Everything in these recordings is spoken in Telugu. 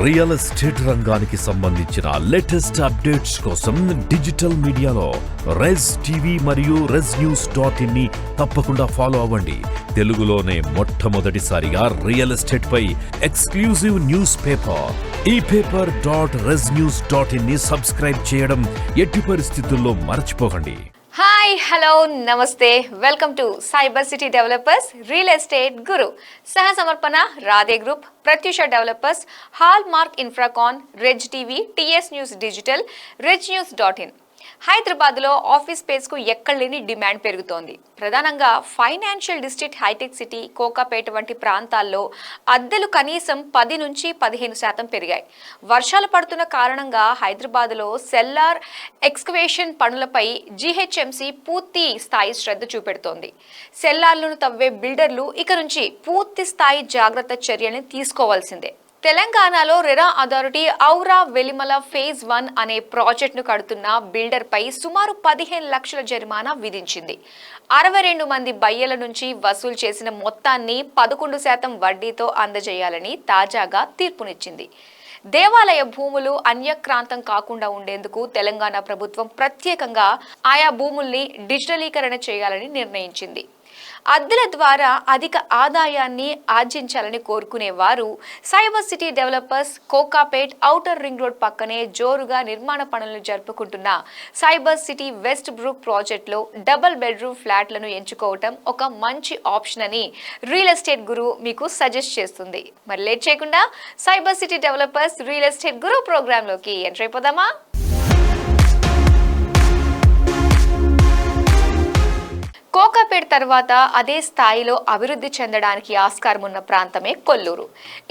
రియల్ ఎస్టేట్ రంగానికి సంబంధించిన లేటెస్ట్ అప్డేట్స్ కోసం డిజిటల్ మీడియాలో రెజ్ టీవీ మరియు reznews.in ని తప్పకుండా ఫాలో అవ్వండి. తెలుగులోనే మొట్టమొదటిసారిగా రియల్ ఎస్టేట్ పై ఎక్స్క్లూజివ్ న్యూస్ పేపర్ ePaper.reznews.in ని సబ్స్క్రైబ్ చేయడం ఎట్టి పరిస్థితుల్లో మర్చిపోకండి. Hi hello namaste welcome to cyber city developers real estate guru సహ సమర్పణ Radhe group Pratyusha developers hallmark infracon Rez TV TS news digital reznews.in. హైదరాబాద్లో ఆఫీస్ స్పేస్కు ఎక్కడలేని డిమాండ్ పెరుగుతోంది. ప్రధానంగా ఫైనాన్షియల్ డిస్ట్రిక్ట్, హైటెక్ సిటీ, కోకాపేట వంటి ప్రాంతాల్లో అద్దెలు కనీసం 10 నుంచి 15% పెరిగాయి. వర్షాలు పడుతున్న కారణంగా హైదరాబాద్లో సెల్లార్ ఎక్స్కవేషన్ పనులపై జీహెచ్ఎంసీ పూర్తి స్థాయి శ్రద్ధ చూపెడుతోంది. సెల్లార్లను తవ్వే బిల్డర్లు ఇక నుంచి పూర్తి స్థాయి జాగ్రత్త చర్యల్ని తీసుకోవాల్సిందే. తెలంగాణలో రెరా అథారిటీ ఔరా వెలిమల ఫేజ్ 1 అనే ప్రాజెక్టును కడుతున్న బిల్డర్పై సుమారు 15 లక్షల జరిమానా విధించింది. 62 మంది బయ్యల నుంచి వసూలు చేసిన మొత్తాన్ని 11% వడ్డీతో అందజేయాలని తాజాగా తీర్పునిచ్చింది. దేవాలయ భూములు అన్యక్రాంతం కాకుండా ఉండేందుకు తెలంగాణ ప్రభుత్వం ప్రత్యేకంగా ఆయా భూముల్ని డిజిటలీకరణ చేయాలని నిర్ణయించింది. అద్దెల ద్వారా అధిక ఆదాయాన్ని ఆర్జించాలని కోరుకునే వారు cyber city developers Kokapet outer ring road పక్కనే జోరుగా నిర్మాణ పనులను జరుపుకుంటున్న సైబర్ సిటీ వెస్ట్ బ్రూక్ ప్రాజెక్టులో డబుల్ బెడ్రూమ్ ఫ్లాట్లను ఎంచుకోవటం ఒక మంచి ఆప్షన్ అని రియల్ ఎస్టేట్ గురు మీకు సజెస్ట్ చేస్తుంది. మరి లేట్ చేయకుండా cyber city developers real estate guru ప్రోగ్రాంలోకి ఎంటర్ అయిపోదామా? కోకాపేట తర్వాత అదే స్థాయిలో అభివృద్ధి చెందడానికి ఆస్కారం ఉన్న ప్రాంతమే కొల్లూరు.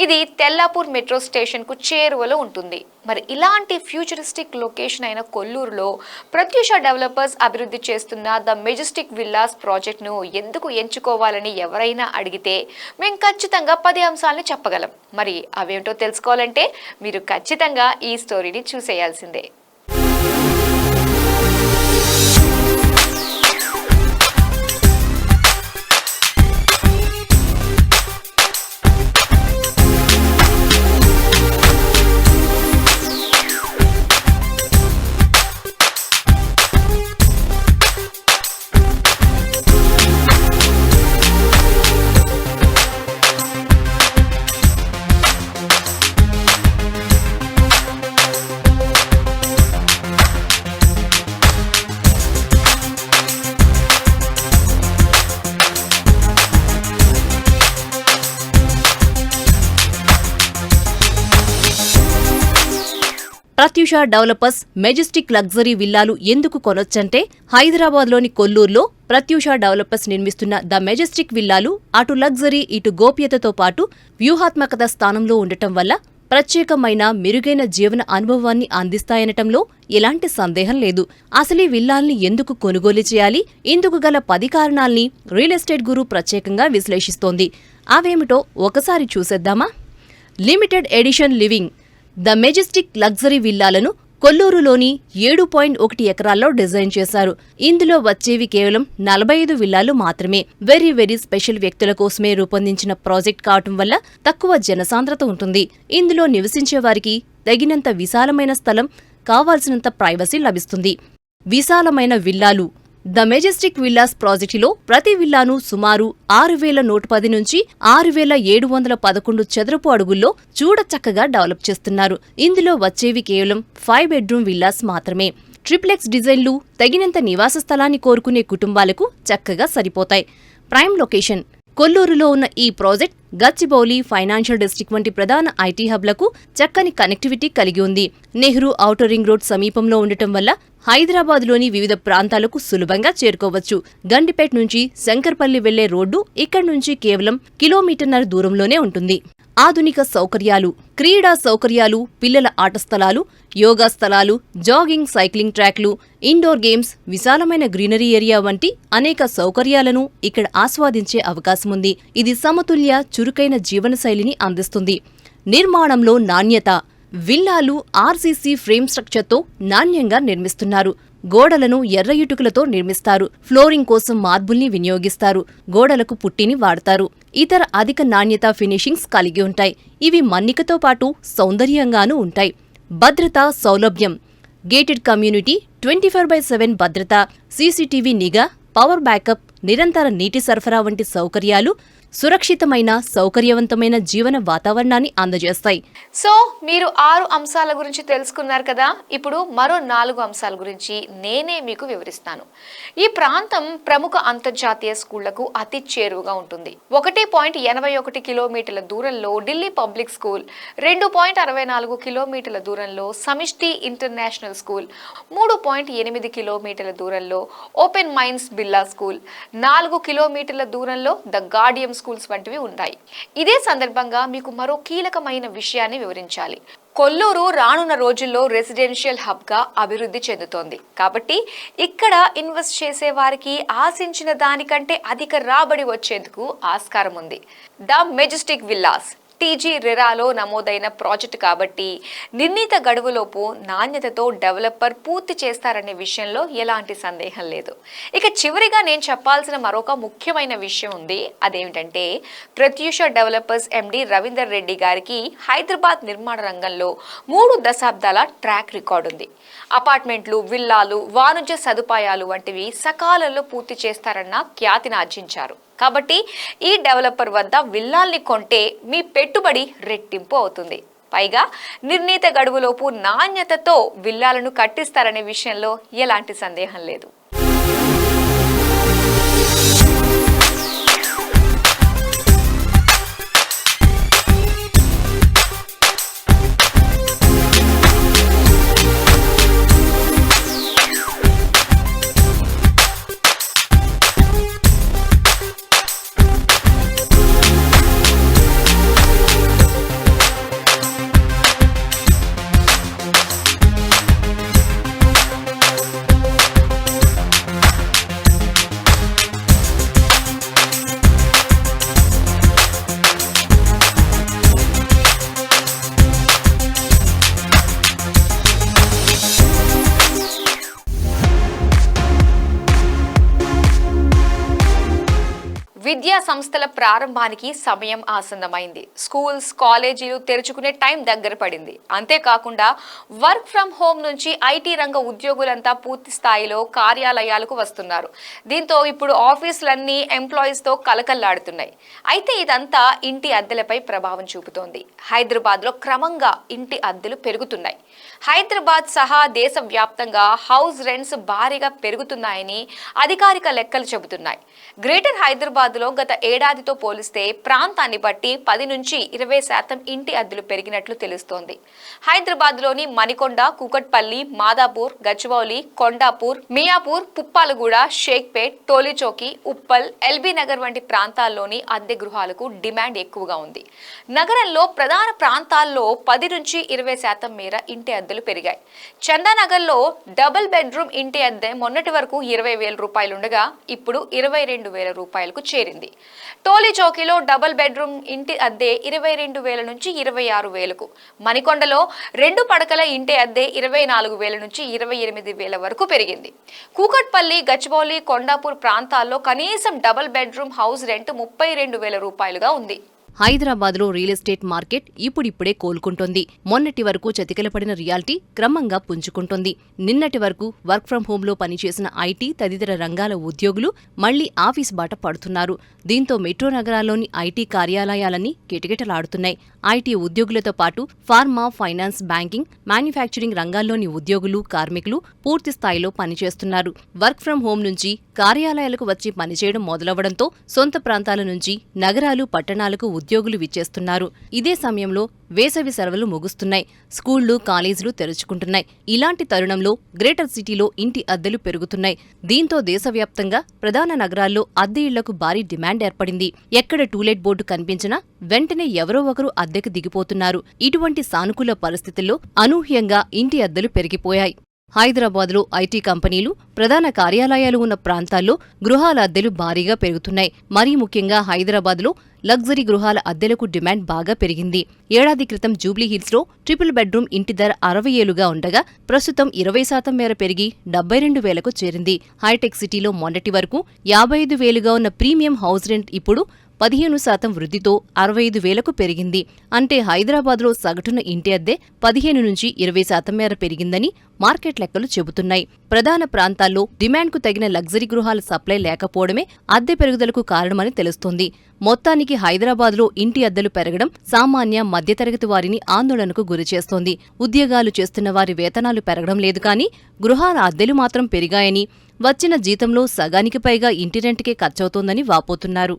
ఇది తెల్లాపూర్ మెట్రో స్టేషన్కు చేరువలో ఉంటుంది. మరి ఇలాంటి ఫ్యూచరిస్టిక్ లొకేషన్ అయిన కొల్లూరులో ప్రత్యూష డెవలపర్స్ అభివృద్ధి చేస్తున్న ద మెజెస్టిక్ విల్లాస్ ప్రాజెక్ట్ను ఎందుకు ఎంచుకోవాలని ఎవరైనా అడిగితే మేము ఖచ్చితంగా 10 అంశాలను చెప్పగలం. మరి అవేమిటో తెలుసుకోవాలంటే మీరు ఖచ్చితంగా ఈ స్టోరీని చూసేయాల్సిందే. ప్రత్యూష డెవలపర్స్ మెజెస్టిక్ లగ్జరీ విల్లాలు ఎందుకు కొనొచ్చంటే, హైదరాబాద్లోని కొల్లూరులో ప్రత్యూష డెవలపర్స్ నిర్మిస్తున్న ద మెజెస్టిక్ విల్లాలు అటు లగ్జరీ ఇటు గోప్యతతో పాటు వ్యూహాత్మకత స్థానంలో ఉండటం వల్ల ప్రత్యేకమైన మెరుగైన జీవన అనుభవాన్ని అందిస్తాయనటంలో ఎలాంటి సందేహం లేదు. అసలీ విల్లాల్ని ఎందుకు కొనుగోలు చేయాలి? ఇందుకు గల 10 కారణాల్ని రియల్ ఎస్టేట్ గురు ప్రత్యేకంగా విశ్లేషిస్తోంది. అవేమిటో ఒకసారి చూసేద్దామా? Limited edition living the majestic luxury విల్లాలను కొల్లూరులోని 7.1 ఎకరాల్లో డిజైన్ చేశారు. ఇందులో వచ్చేవి కేవలం 45 విల్లాలు మాత్రమే. వెరీ స్పెషల్ వ్యక్తుల కోసమే రూపొందించిన ప్రాజెక్ట్ కావటం వల్ల తక్కువ జనసాంద్రత ఉంటుంది. ఇందులో నివసించే వారికి తగినంత విశాలమైన స్థలం, కావాల్సినంత ప్రైవసీ లభిస్తుంది. విశాలమైన విల్లాలు ద మెజెస్టిక్ విల్లాస్ ప్రాజెక్టులో ప్రతి విల్లాను సుమారు 6,110 నుంచి 6,711 చదరపు అడుగుల్లో చూడచక్కగా డెవలప్ చేస్తున్నారు. ఇందులో వచ్చేవి కేవలం 5 బెడ్రూమ్ విల్లాస్ మాత్రమే. ట్రిప్లెక్స్ డిజైన్లు తగినంత నివాస స్థలాన్ని కోరుకునే కుటుంబాలకు చక్కగా సరిపోతాయి. ప్రైమ్ లొకేషన్ కొల్లూరులో ఉన్న ఈ ప్రాజెక్ట్ గచ్చిబౌలి, ఫైనాన్షియల్ డిస్ట్రిక్ట్ వంటి ప్రధాన ఐటీ హబ్లకు చక్కని కనెక్టివిటీ కలిగి ఉంది. నెహ్రూ ఔటర్ రింగ్ రోడ్ సమీపంలో ఉండటం వల్ల హైదరాబాద్లోని వివిధ ప్రాంతాలకు సులభంగా చేరుకోవచ్చు. గండిపేట నుంచి శంకర్పల్లి వెళ్లే రోడ్డు ఇక్కడి నుంచి కేవలం 1.5 కిలోమీటర్ల దూరంలోనే ఉంటుంది. ఆధునిక సౌకర్యాలు, క్రీడా సౌకర్యాలు, పిల్లల ఆట స్థలాలు, యోగా స్థలాలు, జాగింగ్, సైక్లింగ్ ట్రాక్లు, ఇండోర్ గేమ్స్, విశాలమైన గ్రీనరీ ఏరియా వంటి అనేక సౌకర్యాలను ఇక్కడ ఆస్వాదించే అవకాశముంది. ఇది సమతుల్య, చురుకైన జీవనశైలిని అందిస్తుంది. నిర్మాణంలో నాణ్యత విల్లాలు ఆర్సీసీ ఫ్రేమ్ స్ట్రక్చర్తో నాణ్యంగా నిర్మిస్తున్నారు. గోడలను ఎర్ర ఇటుకలతో నిర్మిస్తారు. ఫ్లోరింగ్ కోసం మార్బుల్ని వినియోగిస్తారు. గోడలకు పుట్టిని వాడతారు. ఇతర అధిక నాణ్యత ఫినిషింగ్స్ కలిగి ఉంటాయి. ఇవి మన్నికతో పాటు సౌందర్యంగానూ ఉంటాయి. భద్రత, సౌలభ్యం. గేటెడ్ కమ్యూనిటీ, 24/7 భద్రత, సీసీటీవీ నిఘా, పవర్ బ్యాకప్, నిరంతర నీటి సరఫరా వంటి సౌకర్యాలు సురక్షితమైన, సౌకర్యవంతమైన జీవన వాతావరణాన్ని అందజేస్తాయి. సో మీరు 6 అంశాల గురించి తెలుసుకున్నారు కదా. ఇప్పుడు మరో 4 అంశాల గురించి నేనే మీకు వివరిస్తాను. ఈ ప్రాంతం ప్రముఖ అంతర్జాతీయ స్కూళ్లకు అతి చేరువగా ఉంటుంది. 1.81 కిలోమీటర్ల దూరంలో ఢిల్లీ పబ్లిక్ స్కూల్, 2.64 కిలోమీటర్ల దూరంలో సమిష్టి ఇంటర్నేషనల్ స్కూల్, 3.8 కిలోమీటర్ల దూరంలో ఓపెన్ మైండ్స్ బిర్లా స్కూల్, 4 కిలోమీటర్ల దూరంలో ద గార్డియం స్కూల్స్ వంటివి ఉన్నాయి. ఇదే సందర్భంగా మీకు మరో కీలకమైన విషయాన్ని వివరించాలి. కొల్లూరు రానున్న రోజుల్లో రెసిడెన్షియల్ హబ్ గా అభివృద్ధి చెందుతోంది. కాబట్టి ఇక్కడ ఇన్వెస్ట్ చేసే వారికి ఆశించిన దానికంటే అధిక రాబడి వచ్చేందుకు ఆస్కారం ఉంది. ద మెజెస్టిక్ విల్లాస్ టీజీ రెరాలో నమోదైన ప్రాజెక్టు కాబట్టి నిర్ణీత గడువులోపు నాణ్యతతో డెవలపర్ పూర్తి చేస్తారనే విషయంలో ఎలాంటి సందేహం లేదు. ఇక చివరిగా నేను చెప్పాల్సిన మరొక ముఖ్యమైన విషయం ఉంది. అదేమిటంటే ప్రత్యూష డెవలపర్స్ ఎండి రవీందర్ రెడ్డి గారికి హైదరాబాద్ నిర్మాణ రంగంలో 3 దశాబ్దాల ట్రాక్ రికార్డు ఉంది. అపార్ట్మెంట్లు, విల్లాలు, వాణిజ్య సదుపాయాలు వంటివి సకాలంలో పూర్తి చేస్తారన్న ఖ్యాతిని ఆర్జించారు. కాబట్టి ఈ డెవలపర్ వద్ద విల్లాల్ని కొంటే మీ పెట్టుబడి రెట్టింపు అవుతుంది. పైగా నిర్ణీత గడువులోపు నాణ్యతతో విల్లాలను కట్టిస్తారనే విషయంలో ఎలాంటి సందేహం లేదు. విద్యా సంస్థల ప్రారంభానికి సమయం ఆసన్నమైంది. స్కూల్స్, కాలేజీలు తెరుచుకునే టైం దగ్గర పడింది. అంతేకాకుండా వర్క్ ఫ్రమ్ హోమ్ నుంచి ఐటీ రంగ ఉద్యోగులంతా పూర్తి స్థాయిలో కార్యాలయాలకు వస్తున్నారు. దీంతో ఇప్పుడు ఆఫీసులన్నీ ఎంప్లాయీస్తో కలకల్లాడుతున్నాయి. అయితే ఇదంతా ఇంటి అద్దెలపై ప్రభావం చూపుతోంది. హైదరాబాద్లో క్రమంగా ఇంటి అద్దెలు పెరుగుతున్నాయి. హైదరాబాద్ సహా దేశవ్యాప్తంగా హౌస్ రెంట్స్ భారీగా పెరుగుతున్నాయని అధికారిక లెక్కలు చెబుతున్నాయి. గ్రేటర్ హైదరాబాద్లో గత ఏడాదితో పోలిస్తే ప్రాంతాన్ని బట్టి 10 నుంచి 20% ఇంటి అద్దెలు పెరిగినట్లు తెలుస్తోంది. హైదరాబాద్లోని మణికొండ, కూకట్పల్లి, మాదాపూర్, గచ్చిబౌలి, కొండాపూర్, మియాపూర్, పుప్పాలగూడ, షేక్పేట్, టోలీచౌకి, ఉప్పల్, ఎల్బీ నగర్ వంటి ప్రాంతాల్లోని అద్దె గృహాలకు డిమాండ్ ఎక్కువగా ఉంది. నగరంలో ప్రధాన ప్రాంతాల్లో 10 నుంచి 20% మేర ఇంటి అద్దెలు పెరిగాయి. చందానగర్లో డబుల్ బెడ్రూమ్ ఇంటి అద్దె మొన్నటి వరకు 20,000 రూపాయలుండగా ఇప్పుడు 22,000 రూపాయలకు చేరింది. టోలీచౌకిలో డబుల్ బెడ్రూమ్ ఇంటి అద్దె 22,000 నుంచి 26,000కు, మణికొండలో 2 పడకల ఇంటి అద్దె 24,000 నుంచి 28,000 వరకు పెరిగింది. కూకట్పల్లి, గచ్చిబౌలి, కొండాపూర్ ప్రాంతాల్లో కనీసం డబుల్ బెడ్రూమ్ హౌస్ రెంట్ 32,000 రూపాయలుగా ఉంది. హైదరాబాద్లో రియల్ ఎస్టేట్ మార్కెట్ ఇప్పుడిప్పుడే కోలుకుంటోంది. మొన్నటి వరకు చతికిలపడిన రియాలిటీ క్రమంగా పుంజుకుంటోంది. నిన్నటి వరకు వర్క్ ఫ్రం హోంలో పనిచేసిన ఐటీ తదితర రంగాల ఉద్యోగులు మళ్లీ ఆఫీస్ బాట పడుతున్నారు. దీంతో మెట్రో నగరాల్లోని ఐటీ కార్యాలయాలన్నీ కిటకిటలాడుతున్నాయి. ఐటీ ఉద్యోగులతో పాటు ఫార్మా, ఫైనాన్స్, బ్యాంకింగ్, మ్యానుఫ్యాక్చరింగ్ రంగాల్లోని ఉద్యోగులు, కార్మికులు పూర్తి స్థాయిలో పనిచేస్తున్నారు. వర్క్ ఫ్రం హోం నుంచి కార్యాలయాలకు వచ్చి పనిచేయడం మొదలవడంతో సొంత ప్రాంతాల నుంచి నగరాలు, పట్టణాలకు ఉద్యోగులు విచ్చేస్తున్నారు. ఇదే సమయంలో వేసవి సెలవులు ముగుస్తున్నాయి. స్కూళ్లు, కాలేజీలు తెరుచుకుంటున్నాయి. ఇలాంటి తరుణంలో గ్రేటర్ సిటీలో ఇంటి అద్దెలు పెరుగుతున్నాయి. దీంతో దేశవ్యాప్తంగా ప్రధాన నగరాల్లో అద్దె ఇళ్లకు భారీ డిమాండ్ ఏర్పడింది. ఎక్కడ టూలెట్ బోర్డు కనిపించినా వెంటనే ఎవరో ఒకరు అద్దెకు దిగిపోతున్నారు. ఇటువంటి సానుకూల పరిస్థితుల్లో అనూహ్యంగా ఇంటి అద్దెలు పెరిగిపోయాయి. హైదరాబాద్లో ఐటీ కంపెనీలు ప్రధాన కార్యాలయాలు ఉన్న ప్రాంతాల్లో గృహాల అద్దెలు భారీగా పెరుగుతున్నాయి. మరీ ముఖ్యంగా హైదరాబాద్లో లగ్జరీ గృహాల అద్దెలకు డిమాండ్ బాగా పెరిగింది. ఏడాది క్రితం జూబ్లీహిల్స్లో ట్రిపుల్ బెడ్రూమ్ ఇంటి ధర 60,000గా ఉండగా ప్రస్తుతం 20% మేర పెరిగి 72,000కు చేరింది. హైటెక్ సిటీలో మొన్నటి వరకు 55,000గా ఉన్న ప్రీమియం హౌస్ రెంట్ ఇప్పుడు 15% వృద్ధితో 65,000కు పెరిగింది. అంటే హైదరాబాద్లో సగటున ఇంటి అద్దె 15 నుంచి 20% మేర పెరిగిందని మార్కెట్ లెక్కలు చెబుతున్నాయి. ప్రధాన ప్రాంతాల్లో డిమాండ్కు తగిన లగ్జరీ గృహాల సప్లై లేకపోవడమే అద్దె పెరుగుదలకు కారణమని తెలుస్తోంది. మొత్తానికి హైదరాబాద్లో ఇంటి అద్దెలు పెరగడం సామాన్య మధ్యతరగతి వారిని ఆందోళనకు గురిచేస్తోంది. ఉద్యోగాలు చేస్తున్న వారి వేతనాలు పెరగడం లేదు కానీ గృహాల అద్దెలు మాత్రం పెరిగాయని, వచ్చిన జీతంలో సగానికి పైగా ఇంటి రెంట్కే ఖర్చవుతోందని వాపోతున్నారు.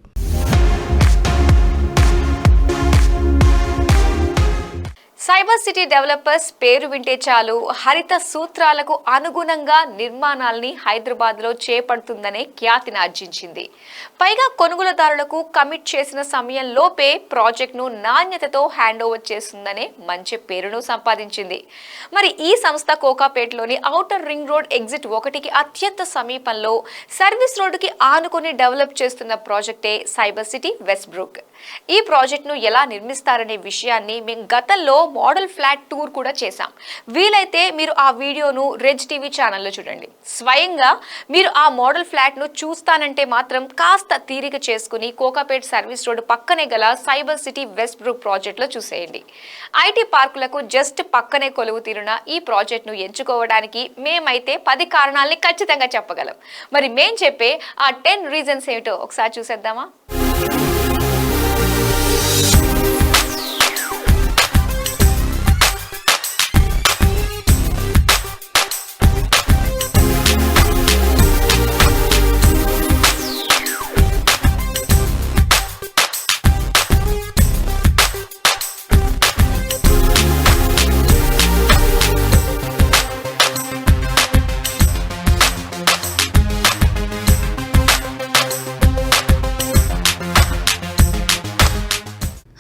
సైబర్ సిటీ డెవలపర్స్ పేరు వింటే చాలు హరిత సూత్రాలకు అనుగుణంగా నిర్మాణాల్ని హైదరాబాద్లో చేపడుతుందనే ఖ్యాతిని ఆర్జించింది. పైగా కొనుగోలుదారులకు కమిట్ చేసిన సమయంలోపే ప్రాజెక్టును నాణ్యతతో హ్యాండ్ ఓవర్ చేస్తుందనే మంచి పేరును సంపాదించింది. మరి ఈ సంస్థ కోకాపేటలోని ఔటర్ రింగ్ రోడ్ ఎగ్జిట్ 1కి అత్యంత సమీపంలో సర్వీస్ రోడ్డుకి ఆనుకుని డెవలప్ చేస్తున్న ప్రాజెక్టే సైబర్ సిటీ వెస్ట్ బ్రూక్. ఈ ప్రాజెక్టును ఎలా నిర్మిస్తారనే విషయాన్ని మేము గతంలో మోడల్ ఫ్లాట్ టూర్ కూడా చేశాం. వీలైతే మీరు ఆ వీడియోను రెజ్ టీవీ ఛానల్లో చూడండి. స్వయంగా మీరు ఆ మోడల్ ఫ్లాట్ను చూస్తానంటే మాత్రం కాస్త తీరిక చేసుకుని కోకాపేట్ సర్వీస్ రోడ్డు పక్కనే గల సైబర్ సిటీ వెస్ట్ బ్రూక్ ప్రాజెక్టులో చూసేయండి. ఐటీ పార్కులకు జస్ట్ పక్కనే కొలువు తీరున ఈ ప్రాజెక్టును ఎంచుకోవడానికి మేమైతే 10 కారణాలని ఖచ్చితంగా చెప్పగలం. మరి మేం చెప్పే ఆ 10 రీజన్స్ ఏమిటో ఒకసారి చూసేద్దామా?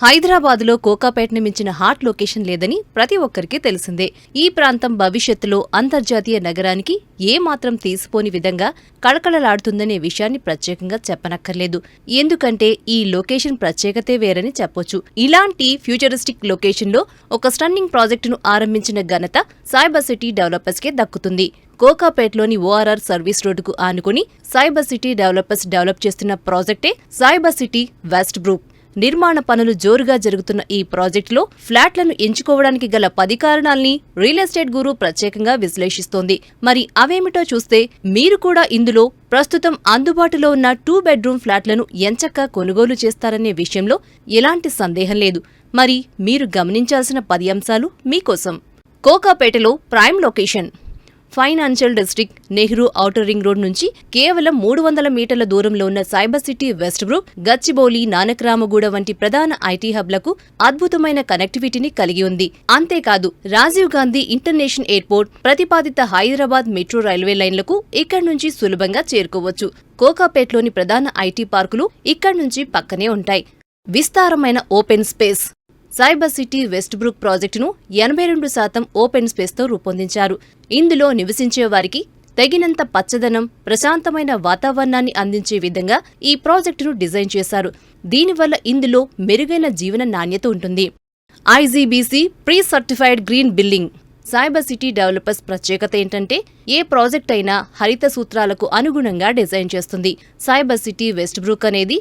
హైదరాబాద్లో కోకాపేటను మించిన హాట్ లొకేషన్ లేదని ప్రతి ఒక్కరికి తెలిసిందే. ఈ ప్రాంతం భవిష్యత్తులో అంతర్జాతీయ నగరానికి ఏమాత్రం తీసిపోని విధంగా కళకళలాడుతుందనే విషయాన్ని ప్రత్యేకంగా చెప్పనక్కర్లేదు. ఎందుకంటే ఈ లొకేషన్ ప్రత్యేకతే వేరని చెప్పొచ్చు. ఇలాంటి ఫ్యూచరిస్టిక్ లొకేషన్లో ఒక స్టన్నింగ్ ప్రాజెక్టును ఆరంభించిన ఘనత సైబర్ సిటీ డెవలపర్స్కే దక్కుతుంది. కోకాపేటలోని ఓఆర్ఆర్ సర్వీస్ రోడ్డుకు ఆనుకుని సైబర్ సిటీ డెవలపర్స్ డెవలప్ చేస్తున్న ప్రాజెక్టే సైబర్ సిటీ వెస్ట్ బ్రూక్. నిర్మాణ పనులు జోరుగా జరుగుతున్న ఈ ప్రాజెక్టులో ఫ్లాట్లను ఎంచుకోవడానికి గల 10 కారణాల్ని రియల్ ఎస్టేట్ గురు ప్రత్యేకంగా విశ్లేషిస్తోంది. మరి అవేమిటో చూస్తే మీరు కూడా ఇందులో ప్రస్తుతం అందుబాటులో ఉన్న 2 బెడ్రూమ్ ఫ్లాట్లను ఎంచక్కా కొనుగోలు చేస్తారనే విషయంలో ఎలాంటి సందేహం లేదు. మరి మీరు గమనించాల్సిన 10 అంశాలు మీకోసం. కోకాపేటలో prime location. Financial district, Nehru outer ring road నుంచి కేవలం 300 మీటర్ల దూరంలో ఉన్న cyber city west brook, Gachibowli, Nanakramguda వంటి ప్రధాన ఐటీ హబ్లకు అద్భుతమైన కనెక్టివిటీని కలిగి ఉంది. అంతేకాదు రాజీవ్ గాంధీ ఇంటర్నేషనల్ ఎయిర్పోర్ట్, ప్రతిపాదిత హైదరాబాద్ మెట్రో రైల్వే లైన్లకు ఇక్కడి నుంచి సులభంగా చేరుకోవచ్చు. కోకాపేట్లోని ప్రధాన ఐటీ పార్కులు ఇక్కడి నుంచి పక్కనే ఉంటాయి. విస్తారమైన open space. Cyber city west Brook ప్రాజెక్టును 82% ఓపెన్ స్పేస్తో రూపొందించారు. ఇందులో నివసించే వారికి తగినంత పచ్చదనం, ప్రశాంతమైన వాతావరణాన్ని అందించే విధంగా ఈ ప్రాజెక్టును డిజైన్ చేశారు. దీనివల్ల ఇందులో మెరుగైన జీవన నాణ్యత ఉంటుంది. IGBC pre certified green building. Cyber city developers ప్రత్యేకత ఏంటంటే ఏ ప్రాజెక్ట్ అయినా హరిత సూత్రాలకు అనుగుణంగా డిజైన్ చేస్తుంది. సైబర్ సిటీ వెస్ట్ బ్రూక్ అనేది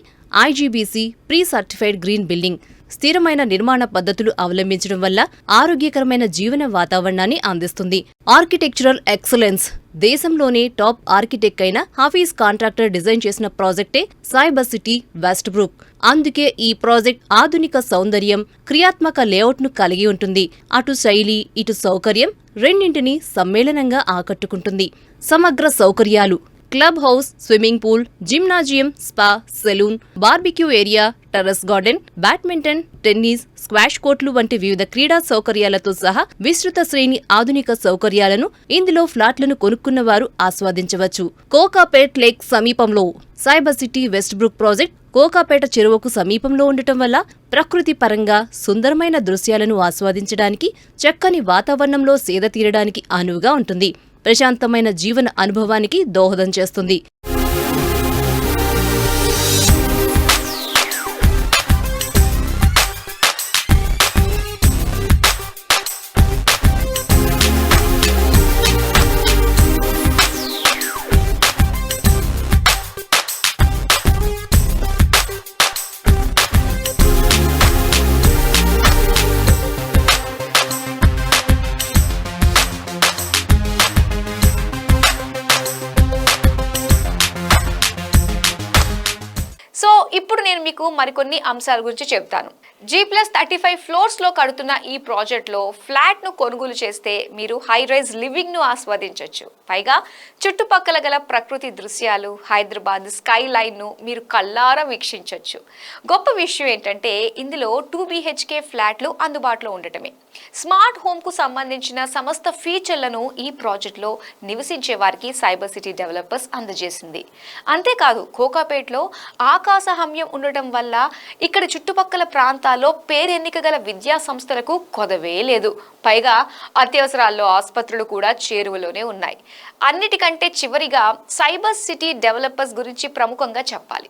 IGBC pre certified green building. స్థిరమైన నిర్మాణ పద్ధతులు అవలంబించడం వల్ల ఆరోగ్యకరమైన జీవన వాతావరణాన్ని అందిస్తుంది. Architectural excellence. దేశంలోనే టాప్ ఆర్కిటెక్ట్ అయిన హఫీజ్ కాంట్రాక్టర్ డిజైన్ చేసిన ప్రాజెక్టే సైబర్ సిటీ వెస్ట్ బ్రూక్. అందుకే ఈ ప్రాజెక్ట్ ఆధునిక సౌందర్యం, క్రియాత్మక లేఅవుట్ను కలిగి ఉంటుంది. అటు శైలి, ఇటు సౌకర్యం రెండింటినీ సమ్మేళనంగా ఆకట్టుకుంటుంది. సమగ్ర సౌకర్యాలు. Club house, swimming pool, gymnasium, spa, salon, barbecue area, terrace garden, badminton, tennis, squash కోర్టులు వంటి వివిధ క్రీడా సౌకర్యాలతో సహా విస్తృత శ్రేణి ఆధునిక సౌకర్యాలను ఇందులో ఫ్లాట్లను కొనుక్కున్న వారు ఆస్వాదించవచ్చు. కోకాపేట్ లేక్ సమీపంలో. Cyber city west Brook project Kokapet చెరువుకు సమీపంలో ఉండటం వల్ల ప్రకృతి పరంగా సుందరమైన దృశ్యాలను ఆస్వాదించడానికి, చక్కని వాతావరణంలో సేద తీరడానికి అనువుగా ఉంటుంది. ప్రశాంతమైన జీవన అనుభవానికి దోహదం చేస్తుంది. సో ఇప్పుడు నేను మీకు మరికొన్ని అంశాల గురించి చెప్తాను. G+35 ఫ్లోర్స్లో కడుతున్న ఈ ప్రాజెక్ట్లో ఫ్లాట్ను కొనుగోలు చేస్తే మీరు హై రైజ్ లివింగ్ను ఆస్వాదించవచ్చు. పైగా చుట్టుపక్కల గల ప్రకృతి దృశ్యాలు, హైదరాబాద్ స్కై లైన్ను మీరు కళ్ళారా వీక్షించవచ్చు. గొప్ప విషయం ఏంటంటే ఇందులో 2 BHK ఫ్లాట్లు అందుబాటులో ఉండటమే. స్మార్ట్ హోమ్కు సంబంధించిన సమస్త ఫీచర్లను ఈ ప్రాజెక్ట్లో నివసించే వారికి సైబర్ సిటీ డెవలపర్స్ అందజేసింది. అంతేకాదు కోకాపేట్లో ఆకాశహమ్యం ఉండటం వల్ల ఇక్కడ చుట్టుపక్కల ప్రాంతాల్లో పేరెన్నిక గల విద్యా సంస్థలకు కొదవే లేదు. పైగా అత్యవసరాల్లో ఆసుపత్రులు కూడా చేరువలోనే ఉన్నాయి. అన్నిటికంటే చివరిగా సైబర్ సిటీ డెవలపర్స్ గురించి ప్రముఖంగా చెప్పాలి.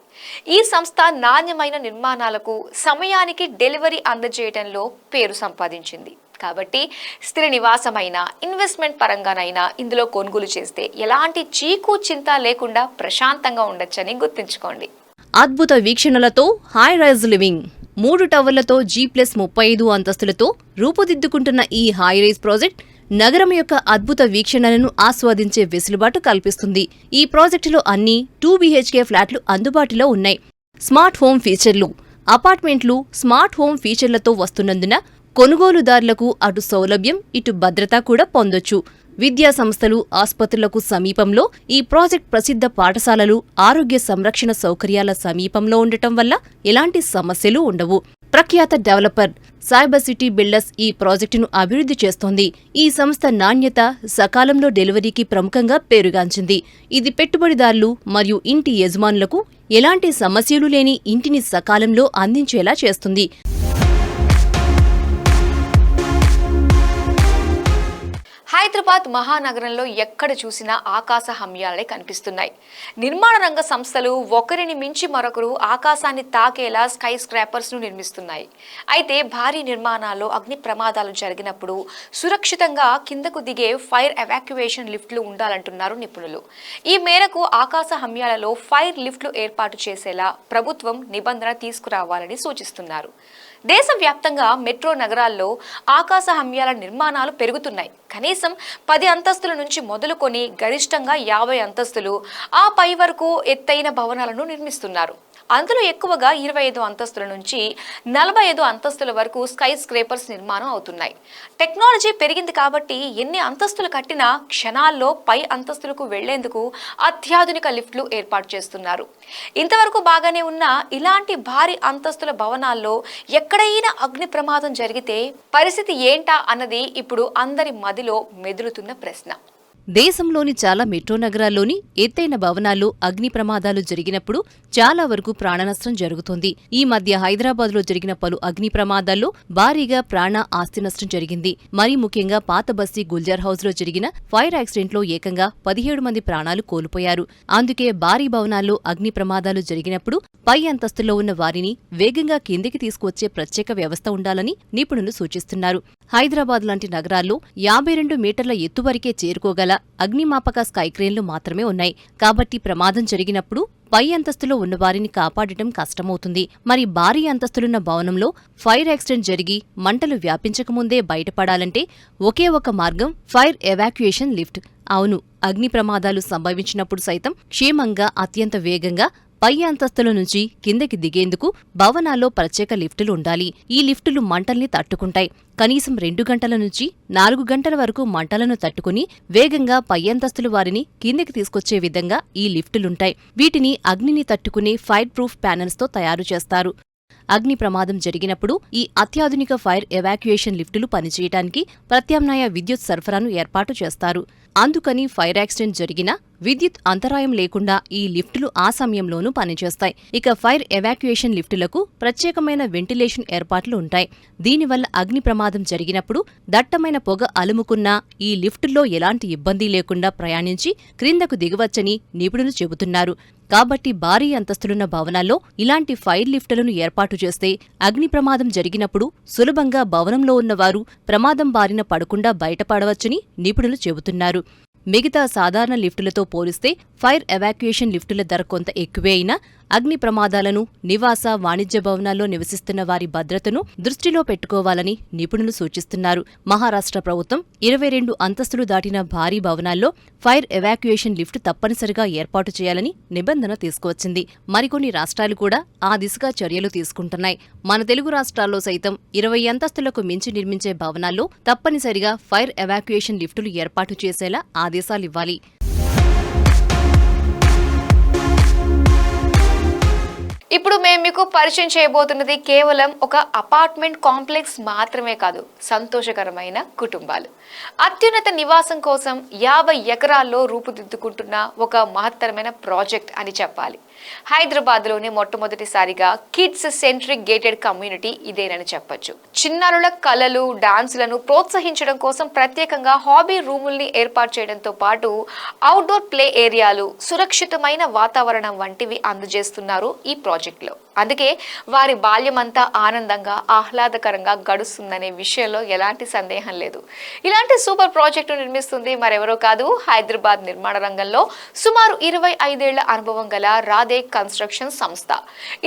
ఈ సంస్థ నాణ్యమైన నిర్మాణాలకు సమయానికి డెలివరీ అందజేయడంలో పేరు సంపాదించింది. కాబట్టి స్థిర నివాసమైన ఇన్వెస్ట్మెంట్ పరంగానైనా ఇందులో కొనుగోలు చేస్తే ఎలాంటి చీకు చింత లేకుండా ప్రశాంతంగా ఉండొచ్చని గుర్తుంచుకోండి. అద్భుత వీక్షణలతో హై రైజ్ లివింగ్ 3 టవర్లతో G+35 అంతస్తులతో రూపుదిద్దుకుంటున్న ఈ హై రైజ్ ప్రాజెక్ట్ నగరం యొక్క అద్భుత వీక్షణలను ఆస్వాదించే వెసులుబాటు కల్పిస్తుంది. ఈ ప్రాజెక్టులో అన్ని 2 BHK ఫ్లాట్లు అందుబాటులో ఉన్నాయి. స్మార్ట్ హోమ్ ఫీచర్లు అపార్ట్మెంట్లు స్మార్ట్ హోమ్ ఫీచర్లతో వస్తున్నందున కొనుగోలుదారులకు అటు సౌలభ్యం ఇటు భద్రత కూడా పొందొచ్చు. విద్యా సంస్థలు ఆసుపత్రులకు సమీపంలో ఈ ప్రాజెక్ట్ ప్రసిద్ధ పాఠశాలలు ఆరోగ్య సంరక్షణ సౌకర్యాల సమీపంలో ఉండటం వల్ల ఎలాంటి సమస్యలు ఉండవు. ప్రఖ్యాత డెవలపర్ సైబర్ సిటీ బిల్డర్స్ ఈ ప్రాజెక్టును అభివృద్ధి చేస్తోంది. ఈ సంస్థ నాణ్యత సకాలంలో డెలివరీకి ప్రముఖంగా పేరుగాంచింది. ఇది పెట్టుబడిదారులు మరియు ఇంటి యజమానులకు ఎలాంటి సమస్యలు లేని ఇంటిని సకాలంలో అందించేలా చేస్తుంది. హైదరాబాద్ మహానగరంలో ఎక్కడ చూసినా ఆకాశ హమ్యాలే కనిపిస్తున్నాయి. నిర్మాణ రంగ సంస్థలు ఒకరిని మించి మరొకరు ఆకాశాన్ని తాకేలా స్కై స్క్రాపర్స్ను నిర్మిస్తున్నాయి. అయితే భారీ నిర్మాణాల్లో అగ్ని ప్రమాదాలు జరిగినప్పుడు సురక్షితంగా కిందకు దిగే ఫైర్ ఎవాక్యుయేషన్ లిఫ్ట్లు ఉండాలంటున్నారు నిపుణులు. ఈ మేరకు ఆకాశ హమ్యాలలో ఫైర్ లిఫ్ట్లు ఏర్పాటు చేసేలా ప్రభుత్వం నిబంధన తీసుకురావాలని సూచిస్తున్నారు. దేశవ్యాప్తంగా మెట్రో నగరాల్లో ఆకాశ హమ్యాల నిర్మాణాలు పెరుగుతున్నాయి. కనీసం 10 అంతస్తుల నుంచి మొదలుకొని గరిష్టంగా 50 అంతస్తులు ఆ పై వరకు ఎత్తైన భవనాలను నిర్మిస్తున్నారు. అందులో ఎక్కువగా 25 అంతస్తుల నుంచి 45 అంతస్తుల వరకు స్కై స్క్రేపర్స్ నిర్మాణం అవుతున్నాయి. టెక్నాలజీ పెరిగింది కాబట్టి ఎన్ని అంతస్తులు కట్టినా క్షణాల్లో పై అంతస్తులకు వెళ్లేందుకు అత్యాధునిక లిఫ్ట్లు ఏర్పాటు చేస్తున్నారు. ఇంతవరకు బాగానే ఉన్న ఇలాంటి భారీ అంతస్తుల భవనాల్లో ఎక్కడైనా అగ్ని ప్రమాదం జరిగితే పరిస్థితి ఏంటా అన్నది ఇప్పుడు అందరి మదిలో మెదులుతున్న ప్రశ్న. దేశంలోని చాలా మెట్రో నగరాల్లోని ఎత్తైన భవనాల్లో అగ్ని ప్రమాదాలు జరిగినప్పుడు చాలా వరకు ప్రాణనష్టం జరుగుతోంది. ఈ మధ్య హైదరాబాద్లో జరిగిన పలు అగ్ని ప్రమాదాల్లో భారీగా ప్రాణ ఆస్తి నష్టం జరిగింది. మరీ ముఖ్యంగా పాత బస్తీ గుల్జార్ హౌస్లో జరిగిన ఫైర్ యాక్సిడెంట్లో ఏకంగా 17 మంది ప్రాణాలు కోల్పోయారు. అందుకే భారీ భవనాల్లో అగ్ని ప్రమాదాలు జరిగినప్పుడు పై అంతస్తులో ఉన్న వారిని వేగంగా కిందికి తీసుకువచ్చే ప్రత్యేక వ్యవస్థ ఉండాలని నిపుణులు సూచిస్తున్నారు. హైదరాబాద్ లాంటి నగరాల్లో 52 మీటర్ల ఎత్తు వరకే చేరుకోగల అగ్నిమాపక స్కైక్రేన్లు మాత్రమే ఉన్నాయి. కాబట్టి ప్రమాదం జరిగినప్పుడు పై అంతస్తులో ఉన్నవారిని కాపాడటం కష్టమవుతుంది. మరి భారీ అంతస్తులున్న భవనంలో ఫైర్ యాక్సిడెంట్ జరిగి మంటలు వ్యాపించకముందే బయటపడాలంటే ఒకే ఒక మార్గం ఫైర్ ఎవాక్యుయేషన్ లిఫ్ట్. అవును, అగ్ని ప్రమాదాలు సంభవించినప్పుడు సైతం క్షేమంగా అత్యంత వేగంగా పై అంతస్తుల నుంచి కిందకి దిగేందుకు భవనాల్లో ప్రత్యేక లిఫ్టులు ఉండాలి. ఈ లిఫ్టులు మంటల్ని తట్టుకుంటాయి. కనీసం 2 గంటల నుంచి 4 గంటల వరకు మంటలను తట్టుకుని వేగంగా పై అంతస్తుల వారిని కిందకి తీసుకొచ్చే విధంగా ఈ లిఫ్టులుంటాయి. వీటిని అగ్నిని తట్టుకునే ఫైర్ ప్రూఫ్ ప్యానెల్స్తో తయారు చేస్తారు. అగ్ని ప్రమాదం జరిగినప్పుడు ఈ అత్యాధునిక ఫైర్ ఎవాక్యుయేషన్ లిఫ్టులు పనిచేయడానికి ప్రత్యామ్నాయ విద్యుత్ సరఫరాను ఏర్పాటు చేస్తారు. అందుకని ఫైర్ యాక్సిడెంట్ జరిగినా విద్యుత్ అంతరాయం లేకుండా ఈ లిఫ్టులు ఆ సమయంలోనూ పనిచేస్తాయి. ఇక ఫైర్ ఎవాక్యుయేషన్ లిఫ్టులకు ప్రత్యేకమైన వెంటిలేషన్ ఏర్పాట్లు ఉంటాయి. దీనివల్ల అగ్ని ప్రమాదం జరిగినప్పుడు దట్టమైన పొగ అలుముకున్నా ఈ లిఫ్టుల్లో ఎలాంటి ఇబ్బంది లేకుండా ప్రయాణించి క్రిందకు దిగవచ్చని నిపుణులు చెబుతున్నారు. కాబట్టి భారీ అంతస్తులున్న భవనాల్లో ఇలాంటి ఫైర్ లిఫ్టులను ఏర్పాటు చేస్తే అగ్ని ప్రమాదం జరిగినప్పుడు సులభంగా భవనంలో ఉన్నవారు ప్రమాదం బారిన పడకుండా బయటపడవచ్చని నిపుణులు చెబుతున్నారు. మిగతా సాధారణ లిఫ్టులతో పోలిస్తే ఫైర్ ఎవాక్యుయేషన్ లిఫ్టుల ధర కొంత ఎక్కువే అయినా అగ్ని ప్రమాదాలను నివాస, వాణిజ్య భవనాల్లో నివసిస్తున్న వారి భద్రతను దృష్టిలో పెట్టుకోవాలని నిపుణులు సూచిస్తున్నారు. మహారాష్ట్ర ప్రభుత్వం 22 అంతస్తులు దాటిన భారీ భవనాల్లో ఫైర్ ఎవాక్యుయేషన్ లిఫ్ట్ తప్పనిసరిగా ఏర్పాటు చేయాలని నిబంధన తీసుకువచ్చింది. మరికొన్ని రాష్ట్రాలు కూడా ఆ దిశగా చర్యలు తీసుకుంటున్నాయి. మన తెలుగు రాష్ట్రాల్లో సైతం 20 అంతస్తులకు మించి నిర్మించే భవనాల్లో తప్పనిసరిగా ఫైర్ ఎవాక్యుయేషన్ లిఫ్టులు ఏర్పాటు చేసేలా ఆదేశాలివ్వాలి. ఇప్పుడు మేము మీకు పరిచయం చేయబోతున్నది కేవలం ఒక అపార్ట్మెంట్ కాంప్లెక్స్ మాత్రమే కాదు, సంతోషకరమైన కుటుంబాలు. అత్యున్నత నివాసం కోసం 50 ఎకరాల్లో రూపుదిద్దుకుంటున్న ఒక మహత్తరమైన ప్రాజెక్ట్ అని చెప్పాలి. హైదరాబాద్లోనే మొట్టమొదటిసారిగా కిడ్స్ సెంట్రిక్ గేటెడ్ కమ్యూనిటీ ఇదేనని చెప్పొచ్చు. చిన్నారుల కళలు, డాన్సులను ప్రోత్సహించడం కోసం ప్రత్యేకంగా హాబీ రూముల్ని ఏర్పాటు చేయడంతో పాటు అవుట్డోర్ ప్లే ఏరియాలు, సురక్షితమైన వాతావరణం వంటివి అందజేస్తున్నారు ఈ ప్రాజెక్టులో. అందుకే వారి బాల్యమంతా ఆనందంగా, ఆహ్లాదకరంగా గడుస్తుందనే విషయంలో ఎలాంటి సందేహం లేదు. ఇలాంటి సూపర్ ప్రాజెక్టు నిర్మిస్తుంది మరెవరో కాదు, హైదరాబాద్ నిర్మాణ రంగంలో సుమారు 25 ఏళ్ల అనుభవం గల రాధే కన్స్ట్రక్షన్ సంస్థ.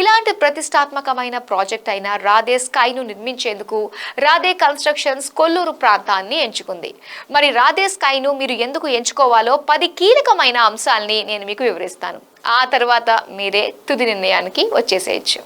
ఇలాంటి ప్రతిష్టాత్మకమైన ప్రాజెక్ట్ అయిన రాధే స్కైను నిర్మించేందుకు రాధే కన్స్ట్రక్షన్స్ కొల్లూరు ప్రాంతాన్ని ఎంచుకుంది. మరి రాధే స్కైను మీరు ఎందుకు ఎంచుకోవాలో 10 కీలకమైన అంశాలని నేను మీకు వివరిస్తాను. ఆ తర్వాత మీరే తుది నిర్ణయానికి వచ్చేసేయచ్చు.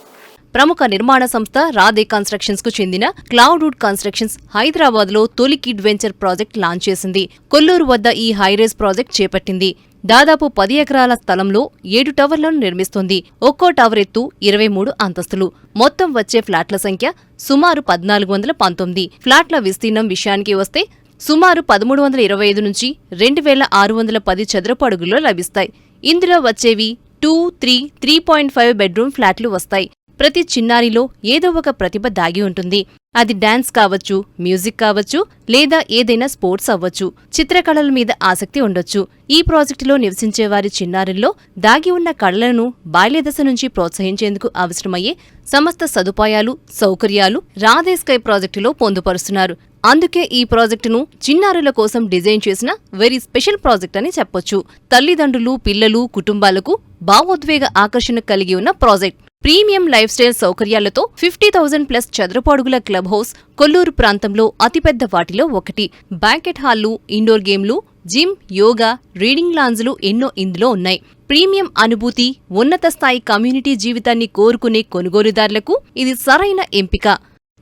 ప్రముఖ నిర్మాణ సంస్థ రాధే కన్స్ట్రక్షన్స్ కు చెందిన క్లౌడ్వుడ్ కన్స్ట్రక్షన్స్ హైదరాబాద్ లో తొలి కిడ్ వెంచర్ ప్రాజెక్ట్ లాంచ్ చేసింది. కొల్లూరు వద్ద ఈ హైరేజ్ ప్రాజెక్ట్ చేపట్టింది. దాదాపు 10 ఎకరాల స్థలంలో 7 టవర్లను నిర్మిస్తోంది. ఒక్కో టవర్ ఎత్తు 23 అంతస్తులు. మొత్తం వచ్చే ఫ్లాట్ల సంఖ్య సుమారు 1419. ఫ్లాట్ల విస్తీర్ణం విషయానికి వస్తే సుమారు 1325 నుంచి 2610 చదరపు అడుగుల్లో లభిస్తాయి. ఇందులో వచ్చేవి 2, 3, 3.5 బెడ్రూమ్ ఫ్లాట్లు వస్తాయి. ప్రతి చిన్నారిలో ఏదో ఒక ప్రతిభ దాగి ఉంటుంది. అది డాన్స్ కావచ్చు, మ్యూజిక్ కావచ్చు, లేదా ఏదైనా స్పోర్ట్స్ అవ్వచ్చు, చిత్రకళల మీద ఆసక్తి ఉండొచ్చు. ఈ ప్రాజెక్టులో నివసించే వారి చిన్నారుల్లో దాగి ఉన్న కళలను బాల్యదశ నుంచి ప్రోత్సహించేందుకు అవసరమయ్యే సమస్త సదుపాయాలు, సౌకర్యాలు రాధే స్కై ప్రాజెక్టులో పొందుపరుస్తున్నారు. అందుకే ఈ ప్రాజెక్టును చిన్నారుల కోసం డిజైన్ చేసిన వెరీ స్పెషల్ ప్రాజెక్ట్ అని చెప్పొచ్చు. తల్లిదండ్రులు, పిల్లలు, కుటుంబాలకు భావోద్వేగ ఆకర్షణ కలిగి ఉన్న ప్రాజెక్ట్. ప్రీమియం లైఫ్ స్టైల్ సౌకర్యాలతో 50,000+ చదరపు అడుగుల క్లబ్ హౌస్ కొల్లూరు ప్రాంతంలో అతిపెద్ద వాటిలో ఒకటి. బ్యాంకెట్ హాళ్లు, ఇండోర్ గేమ్లు, జిమ్, యోగా, రీడింగ్ లాంజ్లు ఎన్నో ఇందులో ఉన్నాయి. ప్రీమియం అనుభూతి, ఉన్నత స్థాయి కమ్యూనిటీ జీవితాన్ని కోరుకునే కొనుగోలుదారులకు ఇది సరైన ఎంపిక.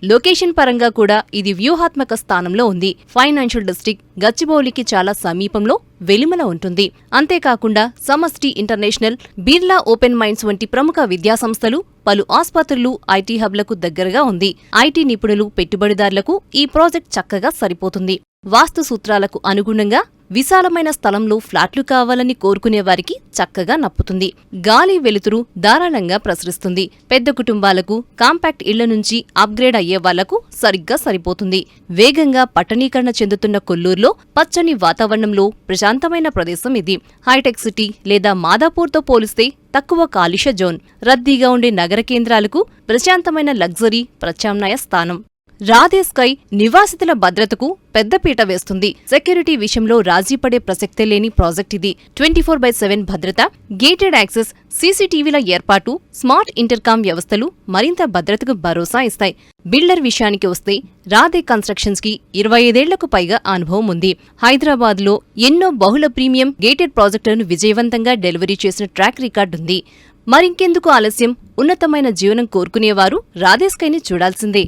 లొకేషన్ పరంగా కూడా ఇది వ్యూహాత్మక స్థానంలో ఉంది. ఫైనాన్షియల్ డిస్ట్రిక్ట్ గచ్చిబౌలికి చాలా సమీపంలో వెలిమల ఉంటుంది. అంతేకాకుండా సమష్టి ఇంటర్నేషనల్, బిర్లా ఓపెన్ మైండ్స్ వంటి ప్రముఖ విద్యాసంస్థలు, పలు ఆస్పత్రులు, ఐటీ హబ్లకు దగ్గరగా ఉంది. ఐటీ నిపుణులు, పెట్టుబడిదారులకు ఈ ప్రాజెక్ట్ చక్కగా సరిపోతుంది. వాస్తు సూత్రాలకు అనుగుణంగా విశాలమైన స్థలంలో ఫ్లాట్లు కావాలని కోరుకునే వారికి చక్కగా నప్పుతుంది. గాలి, వెలుతురు ధారాళంగా ప్రసరిస్తుంది. పెద్ద కుటుంబాలకు, కాంపాక్ట్ ఇళ్ల నుంచి అప్గ్రేడ్ అయ్యే వాళ్లకు సరిగ్గా సరిపోతుంది. వేగంగా పట్టణీకరణ చెందుతున్న కొల్లూరులో పచ్చని వాతావరణంలో ప్రశాంతమైన ప్రదేశం ఇది. హైటెక్ సిటీ లేదా మాదాపూర్తో పోలిస్తే తక్కువ కాలుష్య జోన్, రద్దీగా ఉండే నగర కేంద్రాలకు ప్రశాంతమైన లగ్జరీ ప్రత్యామ్నాయ స్థానం. రాధే స్కై నివాసితుల భద్రతకు పెద్దపీట వేస్తుంది. సెక్యూరిటీ విషయంలో రాజీపడే ప్రసక్తే లేని ప్రాజెక్ట్ ఇది. 24/7 భద్రత, గేటెడ్ యాక్సెస్, సీసీటీవీల ఏర్పాటు, స్మార్ట్ ఇంటర్కామ్ వ్యవస్థలు మరింత భద్రతకు భరోసా ఇస్తాయి. బిల్డర్ విషయానికి వస్తే రాధే కన్స్ట్రక్షన్స్ కి 25 ఏళ్లకు పైగా అనుభవం ఉంది. హైదరాబాద్ లో ఎన్నో బహుళ ప్రీమియం గేటెడ్ ప్రాజెక్టులను విజయవంతంగా డెలివరీ చేసిన ట్రాక్ రికార్డుంది. మరింకెందుకు ఆలస్యం? ఉన్నతమైన జీవనం కోరుకునేవారు రాధే స్కైని చూడాల్సిందే.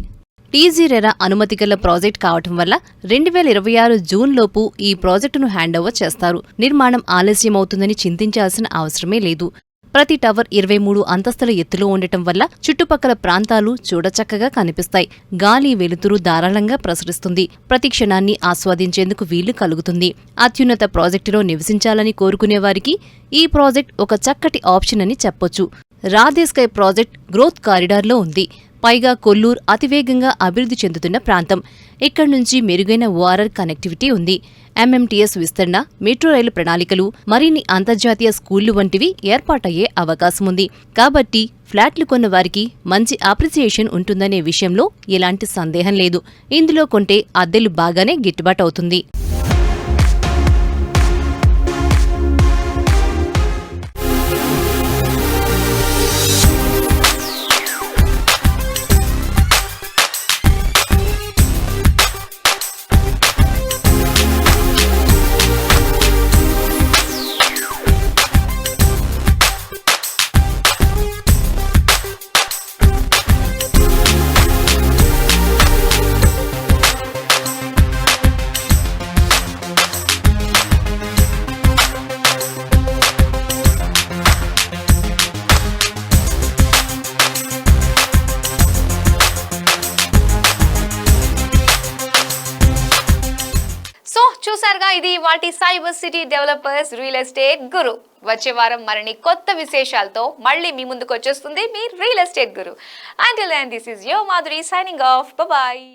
టీజీ రెరా అనుమతి గల ప్రాజెక్ట్ కావటం వల్ల 2026 జూన్ లోపు ఈ ప్రాజెక్టును హ్యాండోవర్ చేస్తారు. నిర్మాణం ఆలస్యమవుతుందని చింతించాల్సిన అవసరమే లేదు. ప్రతి టవర్ 23 అంతస్తుల ఎత్తులో ఉండటం వల్ల చుట్టుపక్కల ప్రాంతాలు చూడచక్కగా కనిపిస్తాయి. గాలి వెలుతురు ధారాళంగా ప్రసరిస్తుంది. ప్రతి క్షణాన్ని ఆస్వాదించేందుకు వీలు కలుగుతుంది. అత్యున్నత ప్రాజెక్టులో నివసించాలని కోరుకునే వారికి ఈ ప్రాజెక్ట్ ఒక చక్కటి ఆప్షన్ అని చెప్పొచ్చు. రాధే స్కై ప్రాజెక్ట్ గ్రోత్ కారిడార్లో ఉంది. పైగా కొల్లూరు అతివేగంగా అభివృద్ధి చెందుతున్న ప్రాంతం. ఇక్కడి నుంచి మెరుగైన ఓఆర్ఆర్ కనెక్టివిటీ ఉంది. ఎంఎంటీఎస్ విస్తరణ, మెట్రో రైలు ప్రణాళికలు, మరిన్ని అంతర్జాతీయ స్కూళ్లు వంటివి ఏర్పాటయ్యే అవకాశముంది. కాబట్టి ఫ్లాట్లు కొన్న వారికి మంచి అప్రిసియేషన్ ఉంటుందనే విషయంలో ఎలాంటి సందేహం లేదు. ఇందులో కొంటే అద్దెలు బాగానే గిట్టుబాటవుతుంది. చూసారుగా, ఇది వాటి cyber city developers real estate guru. వచ్చే వారం మరిన్ని కొత్త విశేషాలతో మళ్ళీ మీ ముందుకు వచ్చేస్తుంది మీ real estate guru. Until then, this is your Madhuri signing off. Bye.